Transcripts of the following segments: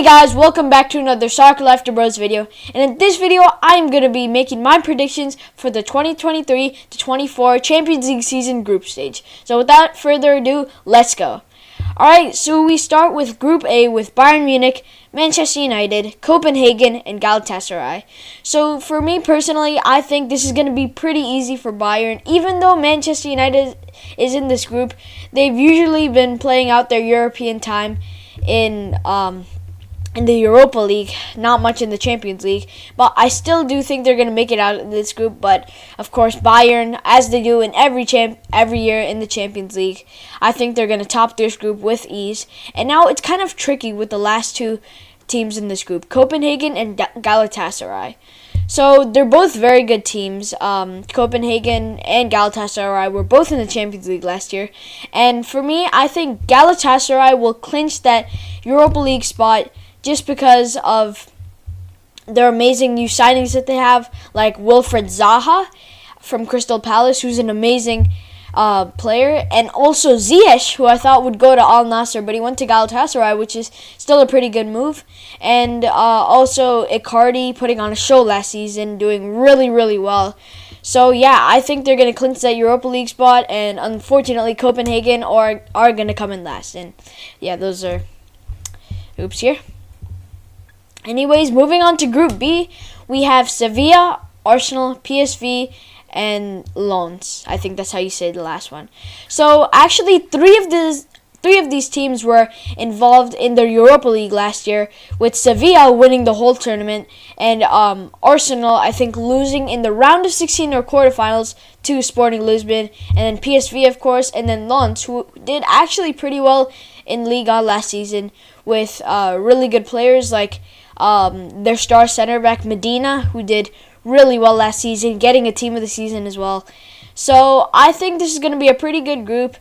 Hey guys, welcome back to another Soccer After Bros video. And in this video, I'm going to be making my predictions for the 2023-24 Champions League season group stage. So without further ado, let's go. Alright, so we start with Group A with Bayern Munich, Manchester United, Copenhagen, and Galatasaray. So for me personally, I think this is going to be pretty easy for Bayern. Even though Manchester United is in this group, they've usually been playing out their European time in the Europa League, not much in the Champions League, but I still do think they're going to make it out of this group. But of course, Bayern, as they do in every year in the Champions League, I think they're going to top this group with ease. And now it's kind of tricky with the last two teams in this group, Copenhagen and Galatasaray. So they're both very good teams. Copenhagen and Galatasaray were both in the Champions League last year. And for me, I think Galatasaray will clinch that Europa League spot just because of their amazing new signings that they have, like Wilfried Zaha from Crystal Palace, who's an amazing player, and also Ziyech, who I thought would go to Al Nassr, but he went to Galatasaray, which is still a pretty good move. And also Icardi putting on a show last season, doing really well. So yeah, I think they're going to clinch that Europa League spot, and unfortunately Copenhagen are going to come in last. And yeah, those are oops here. Anyways, moving on to Group B, we have Sevilla, Arsenal, PSV, and Lens. I think that's how you say the last one. So actually, three of these teams were involved in the Europa League last year, with Sevilla winning the whole tournament, and Arsenal, I think, losing in the round of 16 or quarterfinals to Sporting Lisbon, and then PSV, of course, and then Lens, who did actually pretty well in Liga last season with really good players like their star center back Medina, who did really well last season, getting a team of the season as well. So I think this is going to be a pretty good group.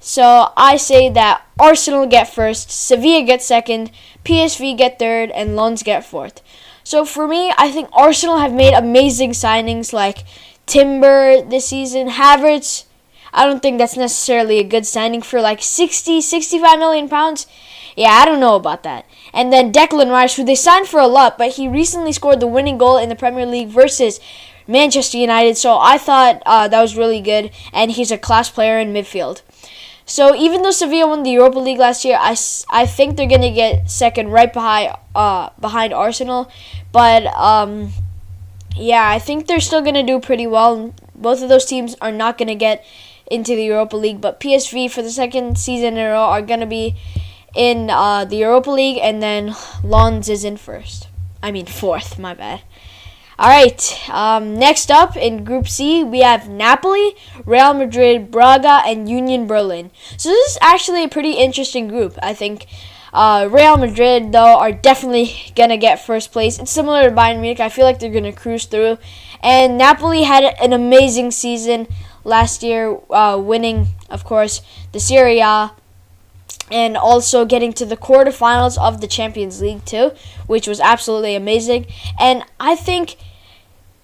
So I say that Arsenal get first, Sevilla get second, PSV get third, and Lens get fourth. So for me, I think Arsenal have made amazing signings like Timber this season. Havertz, I don't think that's necessarily a good signing for like 65 million pounds. Yeah, I don't know about that. And then Declan Rice, who they signed for a lot, but he recently scored the winning goal in the Premier League versus Manchester United, so I thought that was really good, and he's a class player in midfield. So even though Sevilla won the Europa League last year, I think they're going to get second right behind Arsenal. But yeah, I think they're still going to do pretty well. Both of those teams are not going to get into the Europa League, but PSV for the second season in a row are going to be in the Europa League, and then Lens is in fourth, my bad. Alright, next up in Group C, we have Napoli, Real Madrid, Braga, and Union Berlin. So this is actually a pretty interesting group, I think. Real Madrid, though, are definitely going to get first place. It's similar to Bayern Munich. I feel like they're going to cruise through. And Napoli had an amazing season last year, winning, of course, the Serie A, and also getting to the quarterfinals of the Champions League too, which was absolutely amazing. And I think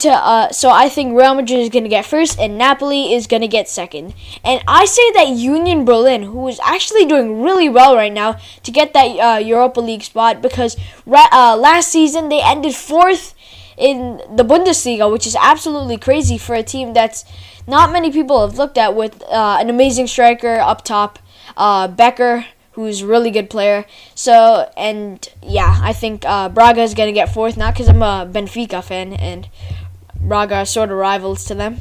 I think Real Madrid is going to get first, and Napoli is going to get second. And I say that Union Berlin, who is actually doing really well right now, to get that Europa League spot, because last season they ended fourth in the Bundesliga, which is absolutely crazy for a team that's not many people have looked at, with an amazing striker up top, Becker, who's a really good player. So, and yeah, I think Braga is going to get fourth, not because I'm a Benfica fan, and Braga are sort of rivals to them.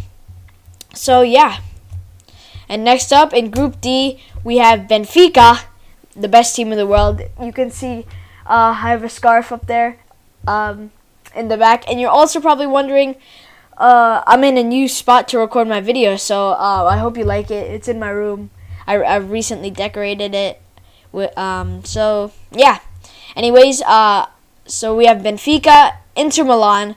So, yeah. And next up in Group D, we have Benfica, the best team in the world. You can see I have a scarf up there in the back. And you're also probably wondering, I'm in a new spot to record my video, so I hope you like it. It's in my room. I recently decorated it. So yeah. Anyways, so we have Benfica, Inter Milan,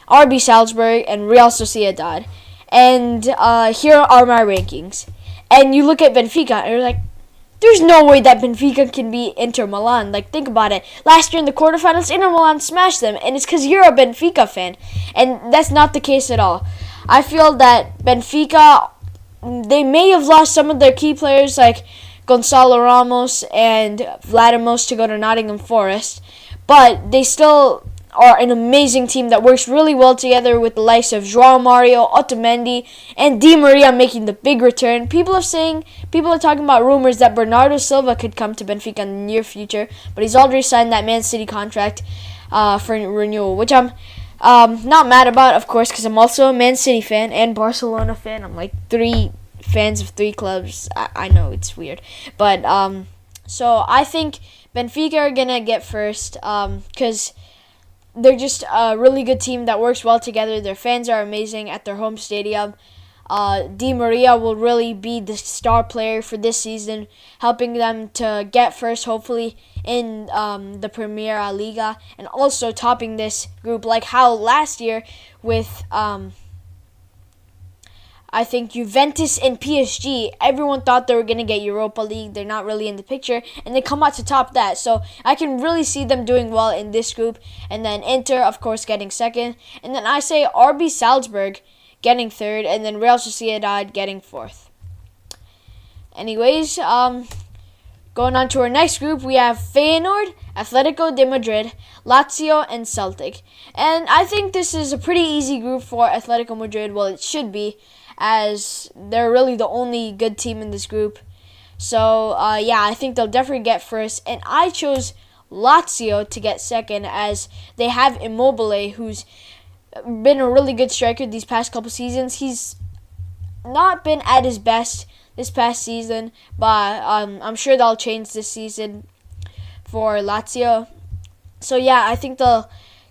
RB Salzburg, and Real Sociedad. And here are my rankings. And you look at Benfica, and you're like, there's no way that Benfica can beat Inter Milan. Like, think about it. Last year in the quarterfinals, Inter Milan smashed them, and it's because you're a Benfica fan. And that's not the case at all. I feel that Benfica, they may have lost some of their key players, like Gonzalo Ramos and Vladimos, to go to Nottingham Forest. but they still are an amazing team that works really well together with the likes of João Mario, Otamendi, and Di Maria making the big return. People are talking about rumors that Bernardo Silva could come to Benfica in the near future, but he's already signed that Man City contract for renewal, which I'm not mad about, of course, because I'm also a Man City fan and Barcelona fan. I'm like three fans of three clubs. I know it's weird, but so I think Benfica are gonna get first because they're just a really good team that works well together. Their fans are amazing at their home stadium. Di Maria will really be the star player for this season, helping them to get first, hopefully, in the Primera Liga, and also topping this group like how last year with I think Juventus and PSG, everyone thought they were going to get Europa League. They're not really in the picture, and they come out to top that. So I can really see them doing well in this group. And then Inter, of course, getting second. And then I say RB Salzburg getting third, and then Real Sociedad getting fourth. Anyways, going on to our next group, we have Feyenoord, Atletico de Madrid, Lazio, and Celtic. And I think this is a pretty easy group for Atletico Madrid. Well, it should be, as they're really the only good team in this group. So, yeah, I think they'll definitely get first. And I chose Lazio to get second, as they have Immobile, who's been a really good striker these past couple seasons. He's not been at his best this past season, but I'm sure that'll change this season for Lazio. So, yeah, I think they'll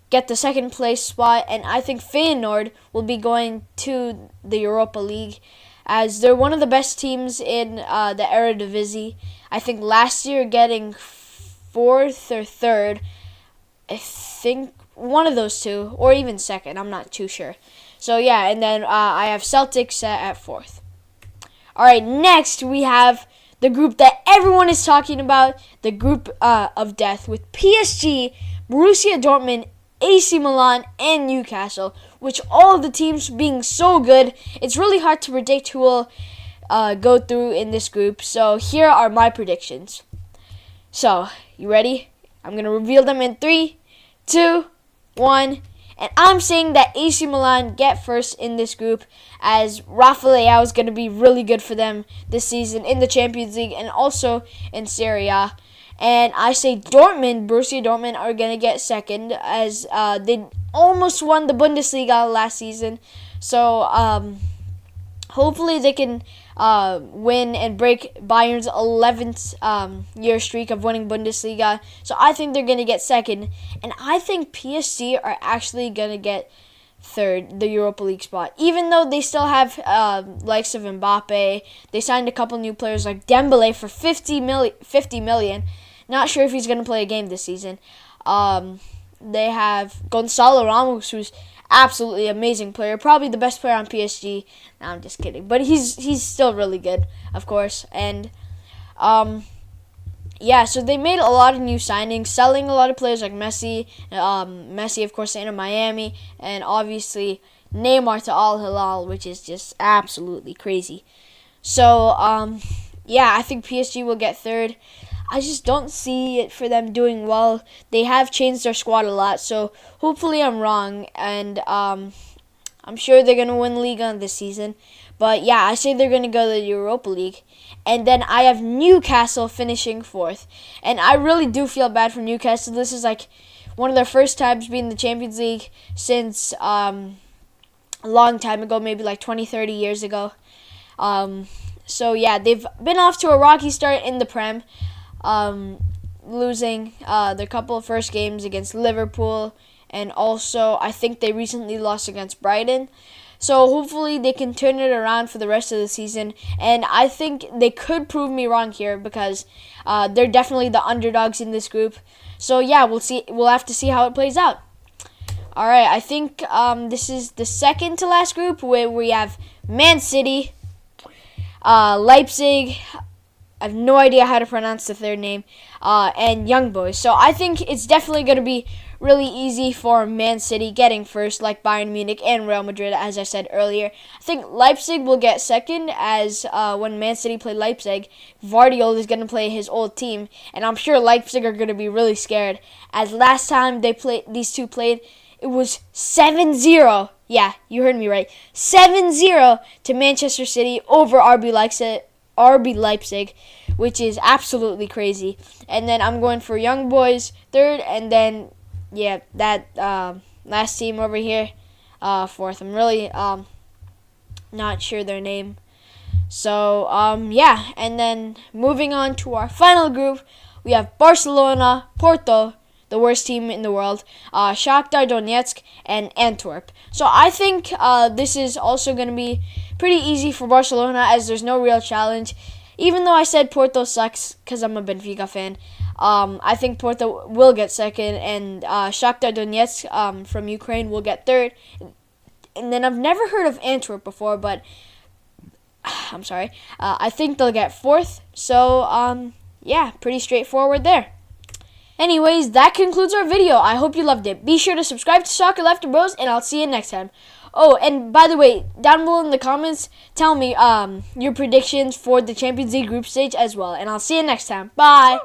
get the second place spot, and I think Feyenoord will be going to the Europa League, as they're one of the best teams in the Eredivisie. I think last year getting fourth or third, I think one of those two, or even second, I'm not too sure. So yeah, and then I have Celtic set at fourth. Alright, next we have the group that everyone is talking about, the group of death, with PSG, Borussia Dortmund, AC Milan, and Newcastle, which all of the teams being so good, it's really hard to predict who will go through in this group. So here are my predictions. So, you ready? I'm going to reveal them in 3, 2, 1. And I'm saying that AC Milan get first in this group, as Rafa Leao is going to be really good for them this season in the Champions League and also in Serie A. And I say Borussia Dortmund are going to get second, as they almost won the Bundesliga last season. So hopefully they can win and break Bayern's 11th year streak of winning Bundesliga. So I think they're going to get second. And I think PSG are actually going to get third, the Europa League spot. Even though they still have likes of Mbappe, they signed a couple new players like Dembele for 50 million. Not sure if he's going to play a game this season. They have Gonzalo Ramos, who's absolutely amazing player, probably the best player on PSG. No, I'm just kidding, but he's still really good, of course. And yeah, so they made a lot of new signings, selling a lot of players like Messi, of course, to Inter Miami, and obviously Neymar to Al Hilal, which is just absolutely crazy. So yeah, I think PSG will get third. I just don't see it for them doing well. They have changed their squad a lot, so hopefully I'm wrong, and I'm sure they're going to win Liga this season. But yeah, I say they're going to go to the Europa League. And then I have Newcastle finishing fourth. And I really do feel bad for Newcastle. This is like one of their first times being in the Champions League since a long time ago, maybe like 20, 30 years ago. So yeah, they've been off to a rocky start in the Prem. Losing their couple of first games against Liverpool, and also I think they recently lost against Brighton. So hopefully they can turn it around for the rest of the season, and I think they could prove me wrong here, because they're definitely the underdogs in this group. So yeah, we'll have to see how it plays out. Alright, I think this is the second to last group, where we have Man City, Leipzig, I have no idea how to pronounce the third name, and Young Boys. So I think it's definitely going to be really easy for Man City getting first, like Bayern Munich and Real Madrid, as I said earlier. I think Leipzig will get second, as when Man City play Leipzig, Guardiola is going to play his old team, and I'm sure Leipzig are going to be really scared, as last time these two played, it was 7-0. Yeah, you heard me right. 7-0 to Manchester City over RB Leipzig, which is absolutely crazy. And then I'm going for Young Boys third, and then yeah, that last team over here fourth. I'm really not sure their name. So yeah, and then moving on to our final group, we have Barcelona, Porto, the worst team in the world, Shakhtar Donetsk, and Antwerp. So I think this is also going to be pretty easy for Barcelona, as there's no real challenge. Even though I said Porto sucks because I'm a Benfica fan, I think Porto will get second, and Shakhtar Donetsk from Ukraine will get third. And then I've never heard of Antwerp before, but I'm sorry. I think they'll get fourth. So yeah, pretty straightforward there. Anyways, that concludes our video. I hope you loved it. Be sure to subscribe to Soccer Lefty Bros, and I'll see you next time. Oh, and by the way, down below in the comments, tell me your predictions for the Champions League group stage as well. And I'll see you next time. Bye!